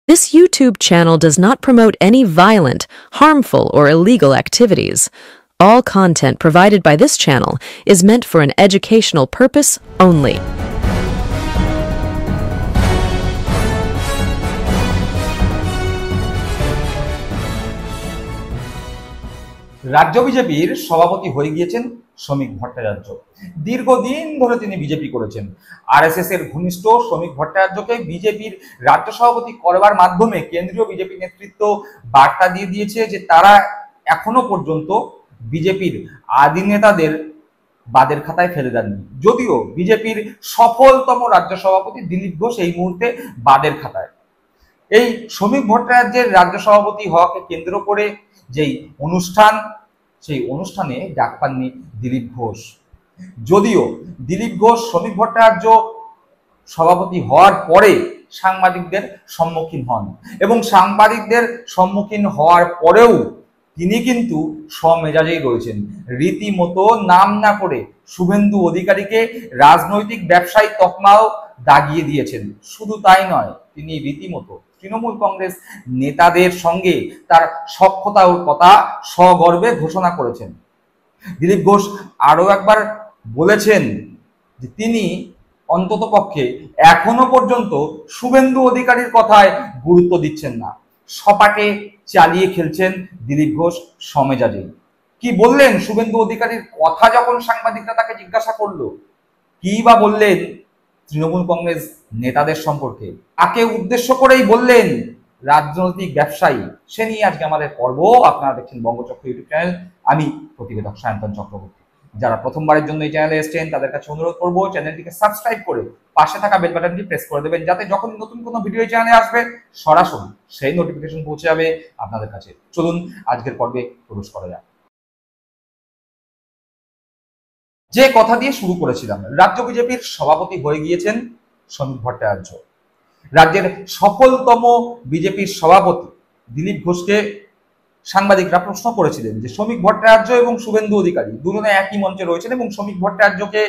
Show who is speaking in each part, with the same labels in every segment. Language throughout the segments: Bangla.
Speaker 1: This YouTube channel does not promote any violent, harmful, or illegal activities. All content provided by this channel is meant for an educational purpose only.
Speaker 2: রাজ্য বিজেপির সভাপতি হয়ে গিয়েছেন শ্রমিক ভট্টাচার্য। দীর্ঘদিন ধরে তিনি বিজেপি করেছেন। আরএসএস এর ঘনিষ্ঠ শ্রমিক ভট্টাচার্যকে বিজেপির রাজ্য সভাপতি করবার মাধ্যমে কেন্দ্রীয় বিজেপি নেতৃত্ব বার্তা দিয়ে দিয়েছে যে তারা এখনো পর্যন্ত বিজেপির আদি নেতাদের বাদের খাতায় ফেলে দেননি। যদিও বিজেপির সফলতম রাজ্য সভাপতি দিলীপ ঘোষ এই মুহূর্তে বাদের খাতায়। এই শ্রমিক ভট্টাচার্যের রাজ্য সভাপতি হওয়াকে কেন্দ্র করে যেই অনুষ্ঠান, সেই অনুষ্ঠানে ডাক পাননি দিলীপ ঘোষ। যদিও দিলীপ ঘোষ শ্রমিক ভট্টাচার্য সভাপতি হওয়ার পরে সাংবাদিকদের সম্মুখীন হন এবং সাংবাদিকদের সম্মুখীন হওয়ার পরেও তিনি কিন্তু স্বমেজাজেই রয়েছেন। রীতিমতো নাম না করে শুভেন্দু অধিকারীকে রাজনৈতিক ব্যবসায়ী তকমাও দাগিয়ে দিয়েছেন। শুধু তাই নয়, তিনি রীতিমতো তৃণমূল কংগ্রেস নেতাদের সঙ্গে তার সখ্যতার কথা সগর্বে ঘোষণা করেছেন। দিলীপ ঘোষ আরো একবার বলেছেন যে তিনি অন্ততপক্ষে এখনো পর্যন্ত শুভেন্দু অধিকারীর কথায় গুরুত্ব দিচ্ছেন না। সপাটে চালিয়ে খেলছেন দিলীপ ঘোষ সমেজাজে। কি বললেন শুভেন্দু অধিকারীর কথা যখন সাংবাদিকরা তাকে জিজ্ঞাসা করলো? কি বা বললেন তৃণমূল কংগ্রেস নেতাদের সম্পর্কে? তাকে উদ্দেশ্য করেই বললেন রাজনৈতিক ব্যবসায়ী। সে নিয়ে আজকে আমাদের পর্ব। আপনারা দেখছেন বঙ্গচক্র ইউটিউব চ্যানেল। আমি প্রতিবেদক সায়ন্তন চক্রবর্তী। যারা প্রথমবারের জন্য এই চ্যানেলে এসেছেন তাদের কাছে অনুরোধ করবো চ্যানেলটিকে সাবস্ক্রাইব করে পাশে থাকা বেল বাটনটি প্রেস করে দেবেন, যাতে যখন নতুন কোনো ভিডিও এই চ্যানেলে আসবে সরাসরি সেই নোটিফিকেশন পৌঁছে যাবে আপনাদের কাছে। চলুন আজকের পর্বে প্রবেশ করা যাক। যে কথা দিয়ে শুরু করেছিলাম, রাজ্য বিজেপির সভাপতি হয়ে গিয়েছেন শ্রমিক ভট্টাচার্য। রাজ্যের সফলতম বিজেপির সভাপতি দিলীপ ঘোষকে সাংবাদিকরা প্রশ্ন করেছিলেন যে শ্রমিক ভট্টাচার্য এবং শুভেন্দু অধিকারী দুজনে একই মঞ্চে রয়েছেন এবং শ্রমিক ভট্টাচার্যকে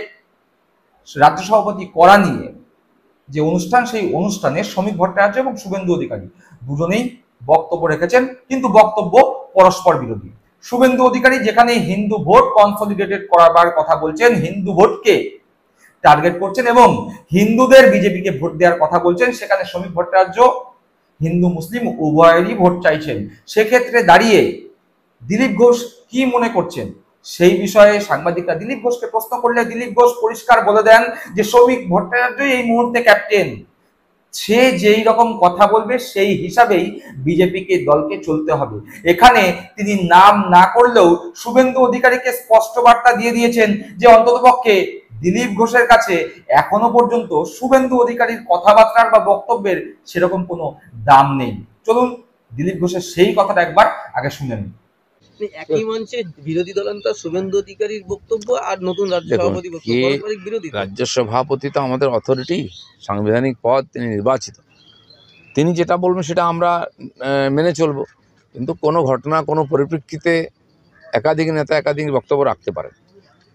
Speaker 2: রাজ্য সভাপতি করা নিয়ে যে অনুষ্ঠান, সেই অনুষ্ঠানে শ্রমিক ভট্টাচার্য এবং শুভেন্দু অধিকারী দুজনেই বক্তব্য রেখেছেন, কিন্তু বক্তব্য পরস্পর বিরোধী। শুভেন্দু অধিকারী যেখানে হিন্দু ভোট কনসলিডেটেড করাবার কথা বলছেন, হিন্দু ভোটকে টার্গেট করছেন এবং হিন্দুদের বিজেপিকে ভোট দেওয়ার কথা বলছেন, সেখানে শ্রমিক ভট্টাচার্য হিন্দু মুসলিম উভয়েরই ভোট চাইছেন। সেক্ষেত্রে দাঁড়িয়ে দিলীপ ঘোষ কি মনে করছেন সেই বিষয়ে সাংবাদিকরা দিলীপ ঘোষকে প্রশ্ন করলে দিলীপ ঘোষ পরিষ্কার বলে দেন যে শ্রমিক ভট্টাচার্যই এই মুহূর্তে ক্যাপ্টেন। সে যেই রকম কথা বলবে সেই হিসাবেই বিজেপিকে দলকে চলতে হবে। এখানে তিনি নাম না করলেও শুভেন্দু অধিকারীকে স্পষ্ট বার্তা দিয়ে দিয়েছেন যে অন্ততপক্ষে দিলীপ ঘোষের কাছে এখনো পর্যন্ত শুভেন্দু অধিকারীর কথাবার্তার বা বক্তব্যের সেরকম কোনো দাম নেই। চলুন দিলীপ ঘোষের সেই কথাটা একবার আগে শুনে নিন।
Speaker 3: একই মঞ্চে বিরোধী দলনেতা শুভেন্দু অধিকারীর বক্তব্য আর নতুন রাজ্য সভাপতি বক্তব্য।
Speaker 4: রাজ্য সভাপতি তো আমাদের অথরিটি, সাংবিধানিক পদ, তিনি নির্বাচিত। তিনি যেটা বলবেন সেটা আমরা মেনে চলব, কিন্তু কোনো ঘটনা, কোনো পরিপ্রেক্ষিতে একাধিক নেতা একাধিক বক্তব্য রাখতে পারে।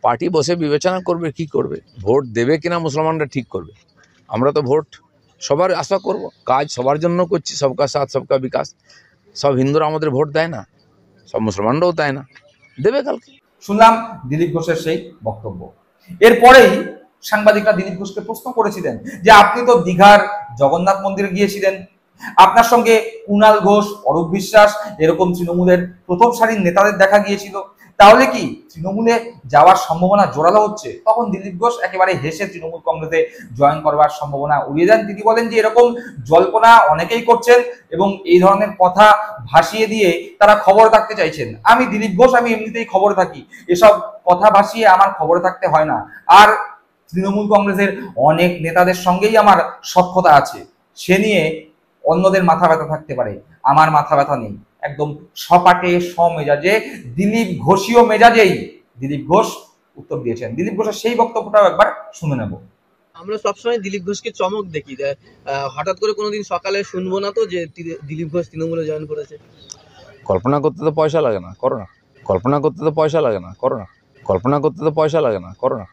Speaker 4: পার্টি বসে বিবেচনা করবে কি করবে, ভোট দেবে কিনা মুসলমানরা ঠিক করবে। আমরা তো ভোট সবার আশা করব, কাজ সবার জন্য করছি, সবকা সাথ সবকা বিকাশ। সব হিন্দুরা আমাদের ভোট দেয় না, সব মুসলমানরাও দেয় না, দেবে কালকে।
Speaker 2: শুনলাম দিলীপ ঘোষের সেই বক্তব্য। এরপরেই সাংবাদিকরা দিলীপ ঘোষকে প্রশ্ন করেছিলেন যে আপনি তো দীঘার জগন্নাথ মন্দিরে গিয়েছিলেন, আপনার সঙ্গে কুণাল ঘোষ, অরূপ বিশ্বাস এরকম তৃণমূলের প্রথম সারির নেতাদের দেখা গিয়েছিল, তাহলে কি তৃণমূলে যাওয়ার সম্ভাবনা জোরালো হচ্ছে? তখন দিলীপ ঘোষ একেবারে হেসে তৃণমূল কংগ্রেসে জয়েন করবার সম্ভাবনা উড়িয়ে দেন। তিনি বলেন যে এরকম জল্পনা অনেকেই করছেন এবং এই ধরনের কথা ভাসিয়ে দিয়ে তারা খবর থাকতে চাইছেন। আমি দিলীপ ঘোষ, আমি এমনিতেই খবর থাকি, এসব কথা ভাসিয়ে আমার খবর থাকতে হয় না। আর তৃণমূল কংগ্রেসের অনেক নেতাদের সঙ্গেই আমার সখ্যতা আছে, সে নিয়ে অন্যদের মাথা ব্যথা থাকতে পারে, আমার মাথা ব্যথা নেই। একদম সপাটে সমেজাজে দিলীপ ঘোষীয় মেজাজেই দিলীপ ঘোষ উত্তর দিয়েছেন। দিলীপ ঘোষের সেই বক্তব্যটাও একবার শুনে নেব।
Speaker 3: আমরা সবসময় দিলীপ ঘোষকে চমক দেখি, হঠাৎ করে কোনোদিন সকালে শুনবো না তো যে দিলীপ ঘোষ তৃণমূলে জয়েন করেছে।
Speaker 4: কল্পনা করতে তো পয়সা লাগে না, করো না। কল্পনা করতে তো পয়সা লাগে না, করো না। কল্পনা করতে তো পয়সা লাগে না, করো না।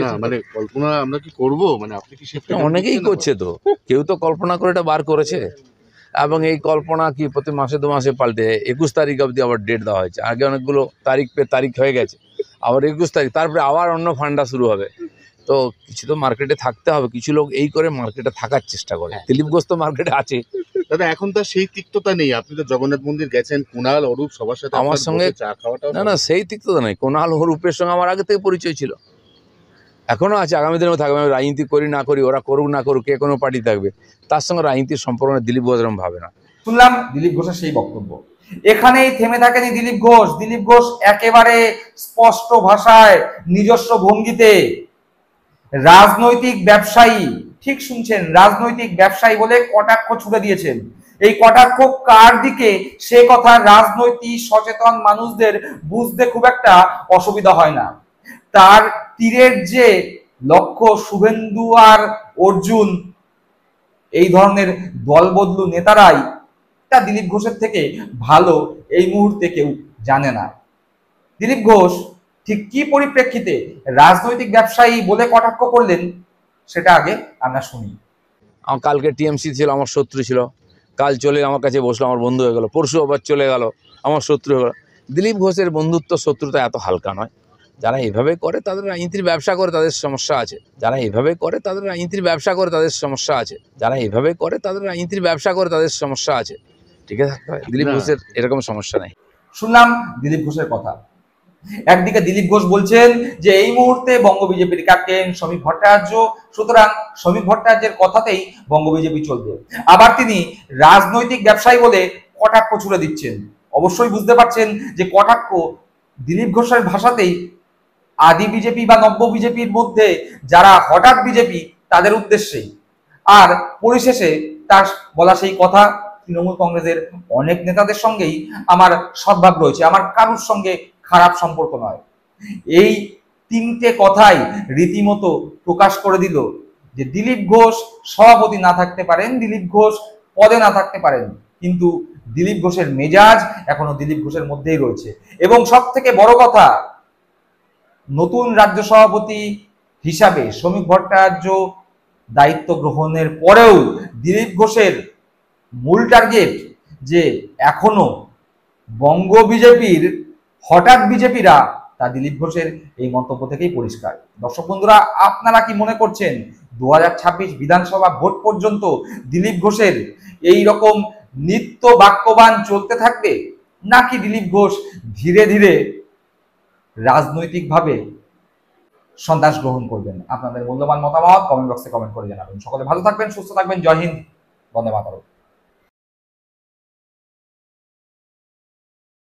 Speaker 5: না মানে কল্পনা আমরা কি করব, মানে আপনি কি সেটা
Speaker 4: অনেকেই করছে, তো কেউ তো কল্পনা করে এটা বার করেছে। এবং এই কল্পনা কি প্রতি মাসে 2 মাসে পাল্টে 21 তারিখ অবধি আবার ডেট দেওয়া হয়েছে। আগে অনেকগুলো তারিখ হয়ে গেছে, আবার 21 তারিখ, তারপরে আবার অন্য ফান্ডা শুরু হবে। তো কিছু তো মার্কেটে থাকতে হবে, কিছু লোক এই করে মার্কেটে থাকার চেষ্টা করে। দিলীপ ঘোষ তো মার্কেটে আছে।
Speaker 5: দাদা এখন তো সেই তিক্ততা নেই, আপনি তো জগন্নাথ মন্দির গেছেন, কুণাল অরূপ সবার সাথে
Speaker 4: আমার সঙ্গে
Speaker 5: চা খাওয়াটা
Speaker 4: না সেই তিক্ততা নেই। কুণাল অরূপের সঙ্গে আমার আগে থেকে পরিচয় ছিল, এখনো আছে, আগামী দিনেও থাকবে। আমি রাজনীতি করি না করি, ওরা করুক না করুক, কে কোনো পার্টি থাকবে, তার সঙ্গে রাজনীতির সম্পর্ক দিলীপ ঘোষ এরকম ভাবে না।
Speaker 2: শুনলাম দিলীপ ঘোষের সেই বক্তব্য। এখানেই থেমে থাকেনি দিলীপ ঘোষ। দিলীপ ঘোষ একেবারে স্পষ্ট ভাষায় নিজস্ব ভঙ্গিতে রাজনৈতিক ব্যবসায়ী, ঠিক শুনছেন, রাজনৈতিক ব্যবসায়ী বলে কটাক্ষ ছুড়ে দিয়েছেন। এই কটাক্ষ কার দিকে সে কথা রাজনৈতিক সচেতন মানুষদের বুঝতে খুব একটা অসুবিধা হয় না। তার তীরের যে লক্ষ্য শুভেন্দু আর অর্জুন, এই ধরনের দলবদলু নেতারাই তা দিলীপ ঘোষের থেকে ভালো এই মুহূর্তে কেউ জানে না। দিলীপ ঘোষ ঠিক কি পরিপ্রেক্ষিতে রাজনৈতিক ব্যবসায়ী বলে কটাক্ষ করলেন সেটা আগে আমরা শুনি।
Speaker 4: আমার কালকে টিএমসি ছিল, আমার শত্রু ছিল, কাল চলে আমার কাছে বসলো, আমার বন্ধু হয়ে গেল, পরশু আবার চলে গেল, আমার শত্রু হয়ে গেল। দিলীপ ঘোষের বন্ধুত্ব শত্রুতা এত হালকা নয়। যারা এভাবে করে তাদের রাজনীতির ব্যবসা করে, তাদের সমস্যা আছে। যারা এভাবে করে তাদের রাজনীতির ব্যবসা করে, তাদের সমস্যা আছে। যারা এভাবে করে তাদের রাজনীতির ব্যবসা করে, তাদের সমস্যা আছে। ঠিক আছে, দিলীপ ঘোষের এরকম সমস্যা নেই।
Speaker 2: শুনলাম দিলীপ ঘোষের কথা। একদিকে দিলীপ ঘোষ বলছেন যে এই মুহূর্তে বঙ্গ বিজেপির ক্যাপ্টেন শ্রমিক ভট্টাচার্য, সুতরাং শ্রমিক ভট্টাচার্যের কথাতেই বঙ্গ বিজেপি চলবে। আবার তিনি রাজনৈতিক ব্যবসায়ী বলে কটাক্ষ ছুড়ে দিচ্ছেন। অবশ্যই বুঝতে পারছেন যে কটাক্ষ দিলীপ ঘোষের ভাষাতেই আদি বিজেপি বা নব্য বিজেপির মধ্যে যারা হঠাৎ বিজেপি তাদের উদ্দেশ্যেই। আর পরিশেষে তার বলা সেই কথা, তৃণমূল কংগ্রেসের অনেক নেতাদের সঙ্গেই আমার সদ্ভাব রয়েছে, আমার কারোর সঙ্গে খারাপ সম্পর্ক নয়। এই তিনটে কথাই রীতিমতো প্রকাশ করে দিল যে দিলীপ ঘোষ সভাপতি না থাকতে পারেন, দিলীপ ঘোষ পদে না থাকতে পারেন, কিন্তু দিলীপ ঘোষের মেজাজ এখনো দিলীপ ঘোষের মধ্যেই রয়েছে। এবং সব থেকে বড় কথা, নতুন রাজ্য সভাপতি হিসাবে শ্রমিক ভট্টাচার্য দায়িত্ব গ্রহণের পরেও দিলীপ ঘোষের মূল টার্গেট যে এখনো বঙ্গ বিজেপির হঠাৎ বিজেপিরা, তা দিলীপ ঘোষের এই মন্তব্য থেকেই পরিষ্কার। দর্শক বন্ধুরা, আপনারা কি মনে করছেন 2026 বিধানসভা ভোট পর্যন্ত দিলীপ ঘোষের এই রকম নিত্য বাক্যবান চলতে থাকবে, নাকি দিলীপ ঘোষ ধীরে ধীরে রাজনৈতিকভাবে সন্ন্যাস গ্রহণ করবেন? আপনাদের মূল্যবান মতামত কমেন্ট বক্সে কমেন্ট করে জানাবেন। সকলে ভালো থাকবেন, সুস্থ থাকবেন। জয় হিন্দ, বন্দে মাতরম।